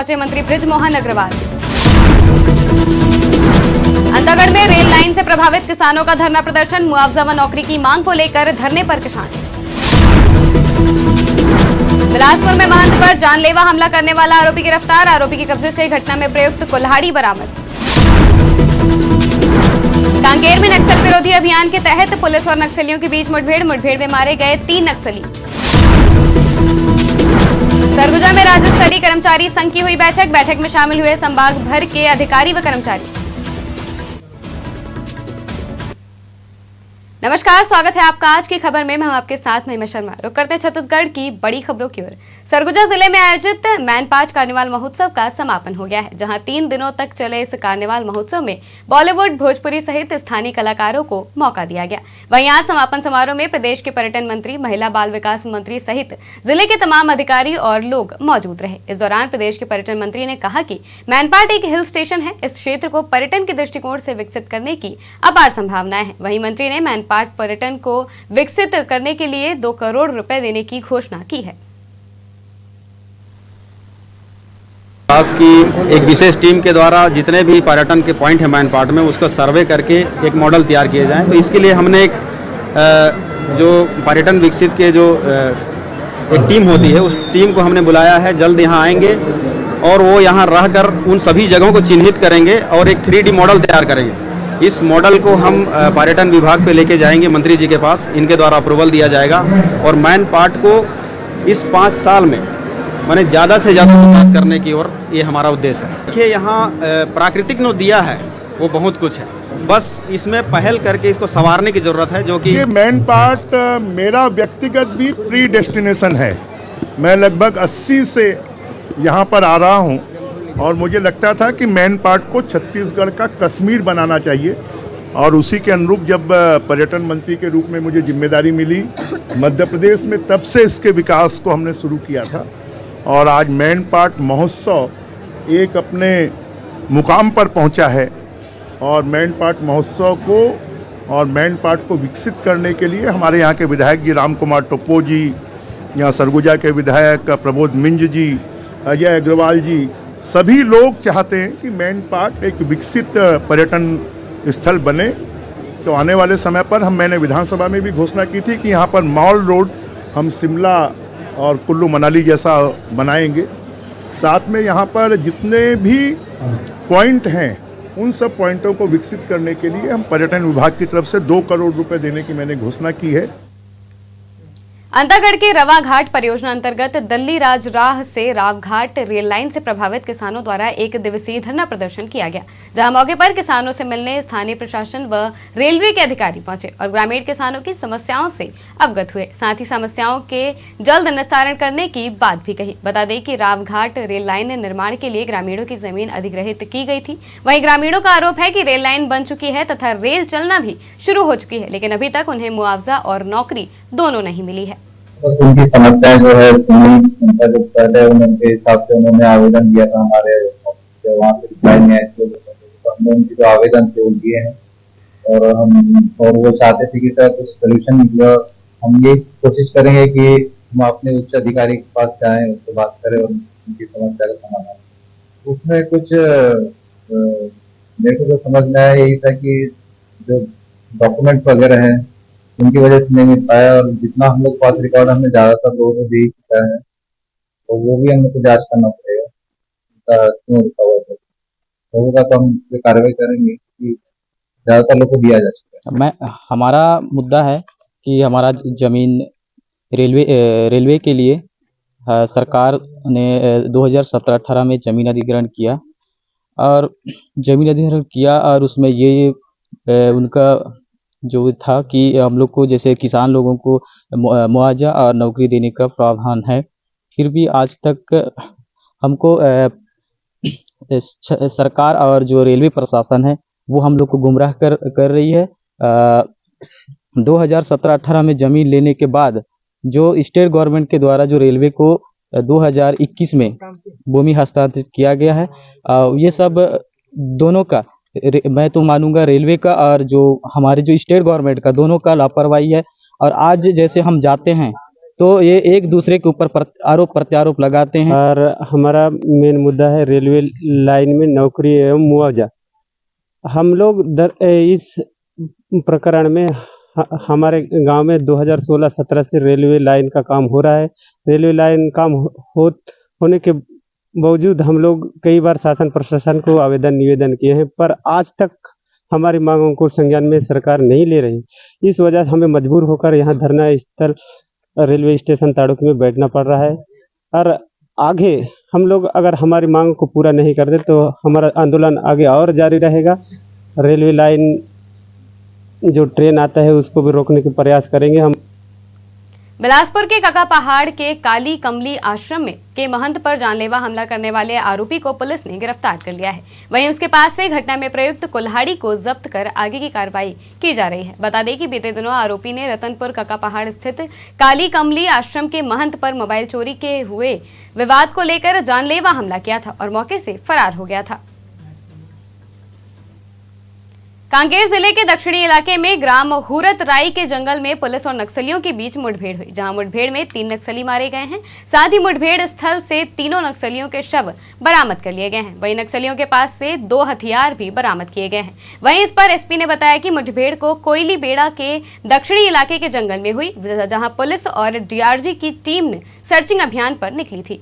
पहुंचे मंत्री बृजमोहन अग्रवाल। अंतागढ़ में रेल लाइन से प्रभावित किसानों का धरना प्रदर्शन, मुआवजा व नौकरी की मांग को लेकर धरने पर किसान। बिलासपुर में महंत पर जानलेवा हमला करने वाला आरोपी गिरफ्तार, आरोपी के कब्जे से घटना में प्रयुक्त कुल्हाड़ी बरामद। कांकेर में नक्सल विरोधी अभियान के तहत पुलिस और नक्सलियों के बीच मुठभेड़ में मारे गए 3 नक्सली। सरगुजा में राज्य स्तरीय कर्मचारी संघ की हुई बैठक में शामिल हुए संभाग भर के अधिकारी व कर्मचारी। नमस्कार, स्वागत है आपका आज की खबर में। मैं हूं आपके साथ महिमा शर्मा। रुक करते हैं छत्तीसगढ़ की बड़ी खबरों की ओर। सरगुजा जिले में आयोजित मैनपाट कार्निवाल महोत्सव का समापन हो गया है, जहां 3 दिनों तक चले इस कार्निवाल महोत्सव में बॉलीवुड, भोजपुरी सहित स्थानीय कलाकारों को मौका दिया गया। वहीं आज समापन समारोह में प्रदेश के पर्यटन मंत्री, महिला बाल विकास मंत्री सहित जिले के तमाम अधिकारी और लोग मौजूद रहे। इस दौरान प्रदेश के पर्यटन मंत्री ने कहा कि मैनपाट एक हिल स्टेशन है, इस क्षेत्र को पर्यटन के दृष्टिकोण से विकसित करने की अपार संभावनाएं हैं। वहीं मंत्री ने मैनपाट पर्यटन को विकसित करने के लिए 2 करोड़ रुपए देने की घोषणा की है। विकास की एक विशेष टीम के द्वारा जितने भी पर्यटन के पॉइंट हैं मैनपाट में, उसको सर्वे करके एक मॉडल तैयार किए जाएं। तो इसके लिए हमने एक जो पर्यटन विकसित के जो एक टीम होती है, उस टीम को हमने बुलाया है। जल्द यहाँ आएंगे और वो यहाँ रहकर उन सभी जगहों को चिन्हित करेंगे और एक 3D मॉडल तैयार करेंगे। इस मॉडल को हम पर्यटन विभाग पे लेके जाएंगे मंत्री जी के पास, इनके द्वारा अप्रूवल दिया जाएगा और मैनपाट को इस 5 साल में माने ज़्यादा से ज़्यादा विकास करने की ओर ये हमारा उद्देश्य है। देखिए, यहाँ प्राकृतिक जो दिया है वो बहुत कुछ है, बस इसमें पहल करके इसको संवारने की ज़रूरत है। जो कि ये मैनपाट मेरा व्यक्तिगत भी प्री डेस्टिनेशन है। मैं लगभग 80 से यहाँ पर आ रहा हूँ और मुझे लगता था कि मैनपाट को छत्तीसगढ़ का कश्मीर बनाना चाहिए और उसी के अनुरूप जब पर्यटन मंत्री के रूप में मुझे जिम्मेदारी मिली मध्य प्रदेश में, तब से इसके विकास को हमने शुरू किया था। और आज मैनपाट महोत्सव एक अपने मुकाम पर पहुंचा है और मैनपाट महोत्सव को और मैनपाट को विकसित करने के लिए हमारे यहाँ के विधायक जी राम कुमार टोप्पो जी, यहाँ सरगुजा के विधायक प्रबोध मिंज जी, अजय अग्रवाल जी, सभी लोग चाहते हैं कि मैनपाट एक विकसित पर्यटन स्थल बने। तो आने वाले समय पर मैंने विधानसभा में भी घोषणा की थी कि यहाँ पर मॉल रोड हम शिमला और कुल्लू मनाली जैसा बनाएंगे। साथ में यहाँ पर जितने भी पॉइंट हैं उन सब पॉइंटों को विकसित करने के लिए हम पर्यटन विभाग की तरफ से 2 करोड़ रुपए देने की मैंने घोषणा की है। अंतागढ़ के रवा घाट परियोजना अंतर्गत दल्ली राज राह से रावघाट रेल लाइन से प्रभावित किसानों द्वारा 1 दिवसीय धरना प्रदर्शन किया गया, जहां मौके पर किसानों से मिलने स्थानीय प्रशासन व रेलवे के अधिकारी पहुंचे और ग्रामीण किसानों की समस्याओं से अवगत हुए। साथ ही समस्याओं के जल्द निस्तारण करने की बात भी कही। बता दें कि रावघाट रेल लाइन निर्माण के लिए ग्रामीणों की जमीन अधिग्रहित की गई थी। वहीं ग्रामीणों का आरोप है कि रेल लाइन बन चुकी है तथा रेल चलना भी शुरू हो चुकी है, लेकिन अभी तक उन्हें मुआवजा और नौकरी दोनों नहीं मिली है। उनकी समस्याएं जो है जो पहले उनके हिसाब से उन्होंने आवेदन दिया था हमारे वहाँ से रिप्लाई नहीं आया, तो हमने उनके जो आवेदन थे वो दिए हैं और वो चाहते थे कि सर कुछ सोल्यूशन निकले। हम ये कोशिश करेंगे कि हम अपने उच्च अधिकारी के पास जाएं, उससे बात करें और उनकी समस्या का समाधान। उसमें कुछ मेरे को जो समझ में आया यही था कि जो डॉक्यूमेंट्स वगैरह हैं उनकी वजह से नहीं मिल पाया और जितना हम लोग पास रिकॉर्ड हमने ज्यादातर लोगों को दे चुका है, तो वो भी हम लोग को जांच करना पड़ेगा क्यों रुका हुआ है। होगा तो हम इस पर कार्रवाई करेंगे कि ज्यादातर लोग को दिया जा चुका है। हमारा मुद्दा है कि हमारा जमीन रेलवे के लिए सरकार ने 2017-18 में जमीन अधिग्रहण किया और उसमें ये उनका जो था कि हम लोग को जैसे किसान लोगों को मुआवजा और नौकरी देने का प्रावधान है, फिर भी आज तक हमको सरकार और जो रेलवे प्रशासन है वो हम लोग को गुमराह कर रही है। 2017-18 में जमीन लेने के बाद जो स्टेट गवर्नमेंट के द्वारा जो रेलवे को 2021 में भूमि हस्तांतरित किया गया है, ये सब दोनों का मैं तो मानूंगा रेलवे का और जो हमारे जो स्टेट गवर्नमेंट का दोनों का लापरवाही है। और आज जैसे हम जाते हैं तो ये एक दूसरे के ऊपर आरोप प्रत्यारोप लगाते हैं। और हमारा मेन मुद्दा है रेलवे लाइन में नौकरी एवं मुआवजा। हम लोग इस प्रकरण में हमारे गांव में 2016-17 से रेलवे लाइन का काम हो रहा है। रेलवे लाइन काम होने के बावजूद हम लोग कई बार शासन प्रशासन को आवेदन निवेदन किए हैं, पर आज तक हमारी मांगों को संज्ञान में सरकार नहीं ले रही। इस वजह से हमें मजबूर होकर यहाँ धरना स्थल रेलवे स्टेशन ताड़ुकी में बैठना पड़ रहा है। और आगे हम लोग अगर हमारी मांग को पूरा नहीं करते तो हमारा आंदोलन आगे और जारी रहेगा। रेलवे लाइन जो ट्रेन आता है उसको भी रोकने के प्रयास करेंगे हम। बिलासपुर के काका पहाड़ के काली कमली आश्रम में के महंत पर जानलेवा हमला करने वाले आरोपी को पुलिस ने गिरफ्तार कर लिया है। वहीं उसके पास से घटना में प्रयुक्त कुल्हाड़ी को जब्त कर आगे की कार्रवाई की जा रही है। बता दें कि बीते दिनों आरोपी ने रतनपुर काका पहाड़ स्थित काली कमली आश्रम के महंत पर मोबाइल चोरी के हुए विवाद को लेकर जानलेवा हमला किया था और मौके से फरार हो गया था। कांकेर जिले के दक्षिणी इलाके में ग्राम हुरत राई के जंगल में पुलिस और नक्सलियों के बीच मुठभेड़ हुई, जहां मुठभेड़ में 3 नक्सली मारे गए हैं। साथ ही मुठभेड़ स्थल से तीनों नक्सलियों के शव बरामद कर लिए गए हैं। वहीं नक्सलियों के पास से 2 हथियार भी बरामद किए गए हैं। वहीं इस पर एसपी ने बताया कि मुठभेड़ को कोयली बेड़ा के दक्षिणी इलाके के जंगल में हुई, जहाँ पुलिस और डीआरजी की टीम ने सर्चिंग अभियान पर निकली थी।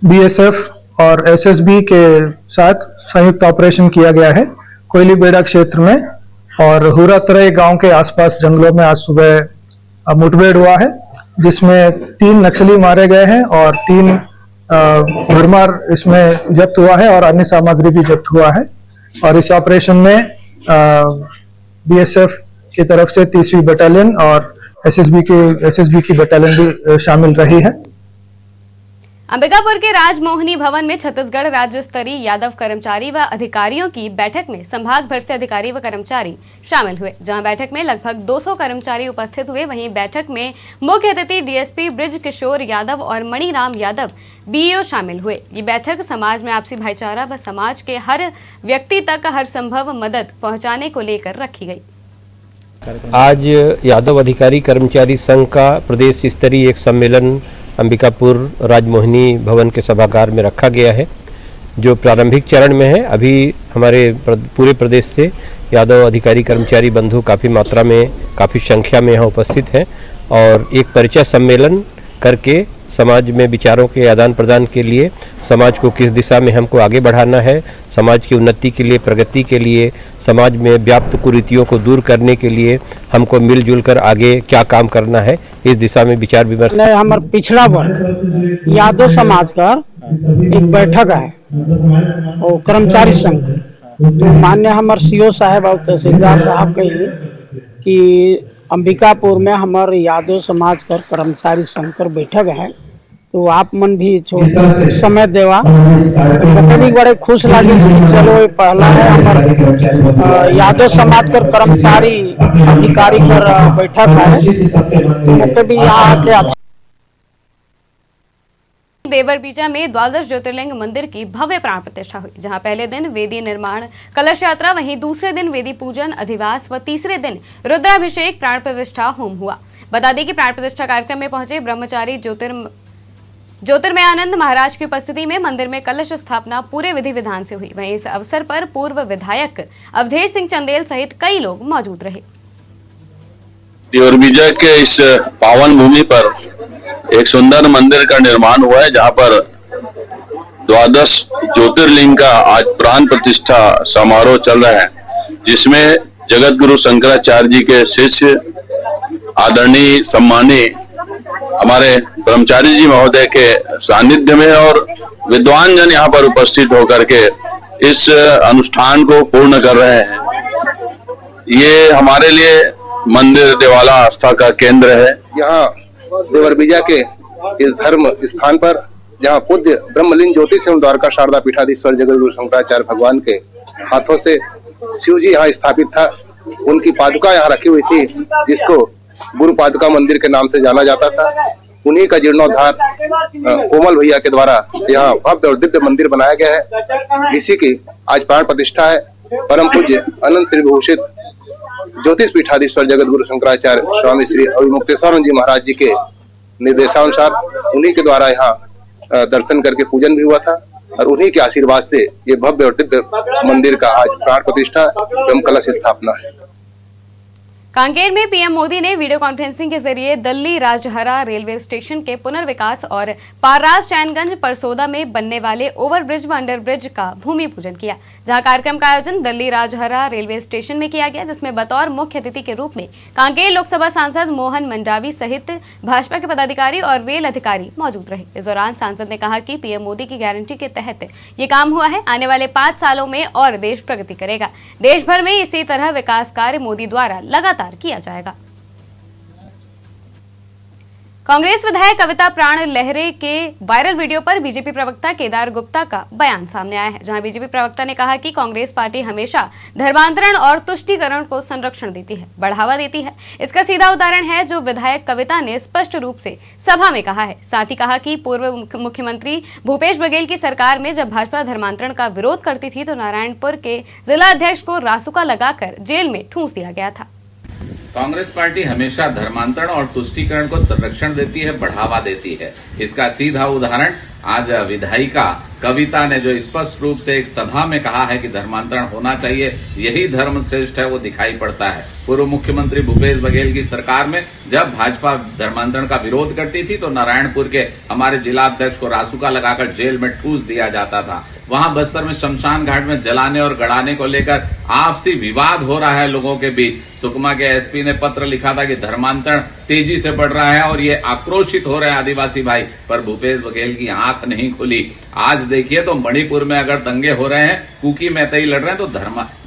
बीएसएफ और एसएसबी के साथ संयुक्त ऑपरेशन किया गया है कोयली बेड़ा क्षेत्र में, और हुरतरई गांव के आसपास जंगलों में आज सुबह मुठभेड़ हुआ है, जिसमें 3 नक्सली मारे गए हैं और 3 भरमार इसमें जब्त हुआ है और अन्य सामग्री भी जब्त हुआ है। और इस ऑपरेशन में बीएसएफ की तरफ से 30वीं बटालियन और एसएसबी की बटालियन भी शामिल रही है। अंबिकापुर के राजमोहनी भवन में छत्तीसगढ़ राज्य स्तरीय यादव कर्मचारी व अधिकारियों की बैठक में संभाग भर से अधिकारी व कर्मचारी शामिल हुए, जहां बैठक में लगभग 200 कर्मचारी उपस्थित हुए। वहीं बैठक में मुख्य अतिथि डीएसपी ब्रिज किशोर यादव और मणिराम यादव बीईओ शामिल हुए। ये बैठक समाज में आपसी भाईचारा व समाज के हर व्यक्ति तक हर संभव मदद पहुँचाने को लेकर रखी गई। आज यादव अधिकारी कर्मचारी संघ का प्रदेश स्तरीय एक सम्मेलन अंबिकापुर राजमोहिनी भवन के सभागार में रखा गया है, जो प्रारंभिक चरण में है। अभी हमारे पूरे प्रदेश से यादव अधिकारी कर्मचारी बंधु काफ़ी मात्रा में, काफ़ी संख्या में यहाँ उपस्थित हैं और एक परिचय सम्मेलन करके समाज में विचारों के आदान प्रदान के लिए, समाज को किस दिशा में हमको आगे बढ़ाना है, समाज की उन्नति के लिए, प्रगति के लिए, समाज में व्याप्त कुरीतियों को दूर करने के लिए हमको मिलजुल कर आगे क्या काम करना है, इस दिशा में विचार विमर्श। हमारे पिछड़ा वर्ग यादव समाज का एक बैठक है और कर्मचारी संघ, तो मान्य हमारे सीओ साहब और तहसीलदार साहब कही कि अंबिकापुर में हमारे यादव समाज का कर्मचारी संघ का बैठक है, तो आप मन भी समय देवा मुझे भी बड़े खुश लगे। चलो ये पहला है हमारे यादव समाज का कर्मचारी अधिकारी का बैठक है, तो मुझे भी यहाँ आके देवरबीजा में द्वादश ज्योतिर्लिंग मंदिर की भव्य प्राण प्रतिष्ठा हुई, जहां पहले दिन वेदी निर्माण कलश यात्रा, वहीं दूसरे दिन वेदी पूजन अधिवास व तीसरे दिन रुद्राभिषेक प्राण प्रतिष्ठा होम हुआ। बता दें कि प्राण प्रतिष्ठा कार्यक्रम में पहुंचे ब्रह्मचारी ज्योतिर्मयानंद महाराज की उपस्थिति में मंदिर में कलश स्थापना पूरे विधि विधान से हुई। वहीं इस अवसर पर पूर्व विधायक अवधेश सिंह चंदेल सहित कई लोग मौजूद रहे। देवरबीजा के इस पावन भूमि पर एक सुंदर मंदिर का निर्माण हुआ है, जहां पर द्वादश ज्योतिर्लिंग का आज प्राण प्रतिष्ठा समारोह चल रहा है, जिसमें जगत गुरु शंकराचार्य जी के शिष्य आदरणीय सम्मानीय हमारे ब्रह्मचारी जी महोदय के सानिध्य में और विद्वान जन यहाँ पर उपस्थित होकर के इस अनुष्ठान को पूर्ण कर रहे हैं। ये हमारे लिए मंदिर देवाला आस्था का केंद्र है। यहाँ देवरबीजा के इस धर्म स्थान पर, जहाँ पूज्य ब्रह्मलीन ज्योतिष एवं द्वारका शारदा पीठाधीश्वर जगत गुरु शंकराचार्य भगवान के हाथों से शिव जी यहाँ स्थापित था, उनकी पादुका यहाँ रखी हुई थी, जिसको गुरु पादुका मंदिर के नाम से जाना जाता था। उन्हीं का जीर्णोद्धार कोमल भैया के द्वारा यहाँ भव्य और दिव्य मंदिर बनाया गया है। इसी की आज प्राण प्रतिष्ठा है। परम पूज्य अनंत श्री विभूषित ज्योतिष पीठाधीश्वर जगतगुरु शंकराचार्य स्वामी श्री अविमुक्तेश्वर जी महाराज जी के निर्देशानुसार उन्हीं के द्वारा यहाँ दर्शन करके पूजन भी हुआ था और उन्हीं के आशीर्वाद से ये भव्य और दिव्य मंदिर का आज प्राण प्रतिष्ठा एवं कलश स्थापना है। कांकेर में पीएम मोदी ने वीडियो कॉन्फ्रेंसिंग के जरिए दिल्ली राजहरा रेलवे स्टेशन के पुनर्विकास और पारास चैनगंज परसोदा में बनने वाले ओवरब्रिज व अंडरब्रिज का भूमि पूजन किया, जहां कार्यक्रम का आयोजन दिल्ली राजहरा रेलवे स्टेशन में किया गया, जिसमें बतौर मुख्य अतिथि के रूप में कांकेर लोकसभा सांसद मोहन मंडावी सहित भाजपा के पदाधिकारी और रेल अधिकारी मौजूद रहे। इस दौरान सांसद ने कहा कि पीएम मोदी की गारंटी के तहत ये काम हुआ है, आने वाले 5 सालों में और देश प्रगति करेगा। देश भर में इसी तरह विकास कार्य मोदी द्वारा लगातार किया जाएगा। कांग्रेस विधायक कविता प्राण लहरे के वायरल वीडियो पर बीजेपी प्रवक्ता केदार गुप्ता का बयान सामने आया है, जहां बीजेपी प्रवक्ता ने कहा कि कांग्रेस पार्टी हमेशा धर्मांतरण और तुष्टीकरण को संरक्षण देती है, बढ़ावा देती है। इसका सीधा उदाहरण है जो विधायक कविता ने स्पष्ट रूप से सभा में कहा है। साथ ही कहा कि पूर्व मुख्यमंत्री भूपेश बघेल की सरकार में जब भाजपा धर्मांतरण का विरोध करती थी तो नारायणपुर के जिला अध्यक्ष को रासुका लगाकर जेल में ठूंस दिया गया था। कांग्रेस पार्टी हमेशा धर्मांतरण और तुष्टीकरण को संरक्षण देती है, बढ़ावा देती है। इसका सीधा उदाहरण आज विधायिका कविता ने जो स्पष्ट रूप से एक सभा में कहा है कि धर्मांतरण होना चाहिए, यही धर्म श्रेष्ठ है, वो दिखाई पड़ता है। पूर्व मुख्यमंत्री भूपेश बघेल की सरकार में जब भाजपा धर्मांतरण का विरोध करती थी तो नारायणपुर के हमारे जिला अध्यक्ष को रासुका लगाकर जेल में ठूस दिया जाता था। वहां बस्तर में शमशान घाट में जलाने और गड़ाने को लेकर आपसी विवाद हो रहा है लोगों के बीच। सुकमा के एसपी ने पत्र लिखा था कि धर्मांतरण तेजी से बढ़ रहा है और ये आक्रोशित हो रहे हैं आदिवासी भाई, पर भूपेश बघेल की आंख नहीं खुली। आज देखिए तो मणिपुर में अगर दंगे हो रहे हैं, कुकी मैतेई लड़ रहे हैं, तो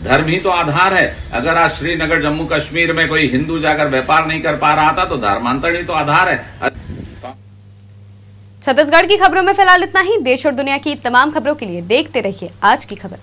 धर्म ही तो आधार है। अगर आज श्रीनगर जम्मू कश्मीर में कोई हिंदू जाकर व्यापार नहीं कर पा रहा था तो धर्मांतरण ही तो आधार है। छत्तीसगढ़ की खबरों में फिलहाल इतना ही। देश और दुनिया की तमाम खबरों के लिए देखते रहिए आज की खबर।